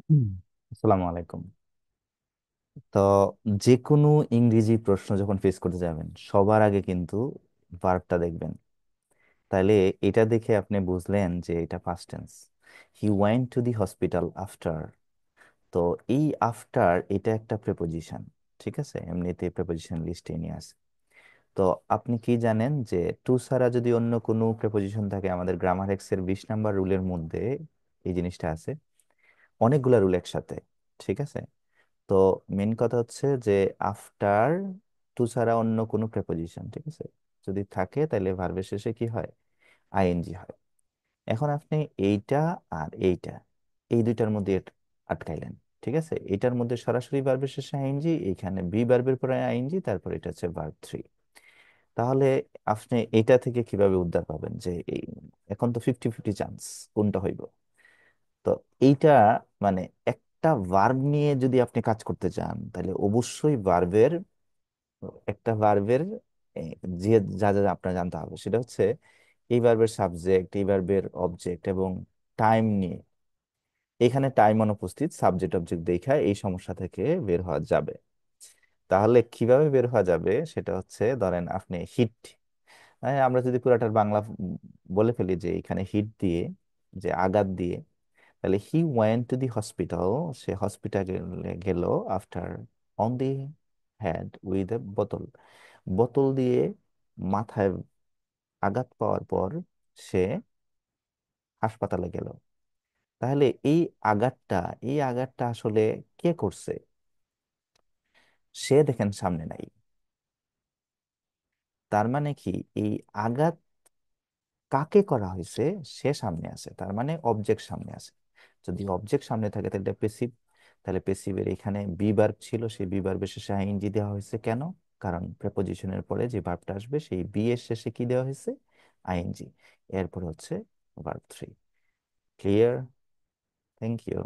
হুম। আসসালামু আলাইকুম। তো যে কোনো ইংরেজি প্রশ্ন যখন ফেস করতে যাবেন সবার আগে কিন্তু ভার্বটা দেখবেন। তাহলে এটা দেখে আপনি বুঝলেন যে এটা past tense. He went to the hospital after. তো এই আফটার এটা একটা প্রেপোজিশন। ঠিক আছে, এমনিতে প্রেপোজিশন লিস্টে নিয়ে আসে। তো আপনি কি জানেন যে টু ছাড়া যদি অন্য কোনো প্রেপোজিশন থাকে, আমাদের গ্রামার এক্সের 20 নাম্বার রুলের মধ্যে এই জিনিসটা আছে, অনেকগুলা রুল একসাথে। ঠিক আছে। তো মেন কথা হচ্ছে যে আফটার টু ছাড়া অন্য কোনো প্রেপোজিশন, ঠিক আছে, যদি থাকে তাহলে ভার্বের শেষে কি হয়? আইএনজি হয়। এখন আপনি এইটা আর এইটা, এই দুইটার মধ্যে আটকাইলেন। ঠিক আছে, এটার মধ্যে সরাসরি ভার্বের শেষে আইএনজি, এখানে বি ভার্বের পরে আইএনজি, তারপর এটা হচ্ছে ভার্ব 3। তাহলে আপনি এটা থেকে কিভাবে উদ্ধার পাবেন যে এই, এখন তো 50-50 চান্স কোনটা হইব। তো এইটা মানে একটা ভার্ব নিয়ে যদি আপনি কাজ করতে চান তাহলে অবশ্যই ভার্বের, একটা ভার্বের যে যা যা আপনার জানতে হবে সেটা হচ্ছে এই ভার্বের সাবজেক্ট, এই ভার্বের অবজেক্ট এবং টাইম নিয়ে। এখানে টাইম অনুপস্থিত, সাবজেক্ট অবজেক্ট দেখা এই সমস্যা থেকে বের হওয়া যাবে। তাহলে কিভাবে বের হওয়া যাবে সেটা হচ্ছে, ধরেন আপনি হিট, আমরা যদি পুরাটার বাংলা বলে ফেলি যে এখানে হিট দিয়ে, যে আঘাত দিয়ে, তাহলে he went to the hospital, সে হসপিটালে গেল after, on the head with a বোতল, বোতল দিয়ে মাথায় আঘাত পাওয়ার পর সে হাসপাতালে গেল। তাহলে এই আঘাতটা, এই আঘাতটা আসলে কে করছে? সে দেখেন সামনে নাই। তার মানে কি, এই আঘাত কাকে করা হয়েছে সে সামনে আছে, তার মানে অবজেক্ট সামনে আছে। যদি অবজেক্ট সামনে থাকে তাহলে পেসিভ। তাহলে পেসিভের এখানে বি ভার্ব ছিল, সেই বি ভার্বের শেষে আইএনজি দেওয়া হয়েছে কেন? কারণ প্রেপোজিশনের পরে যে ভার্বটা আসবে সেই বি এর শেষে কি দেওয়া হয়েছে? আইএনজি। এরপর হচ্ছে ভার্ব 3। ক্লিয়ার? Thank you.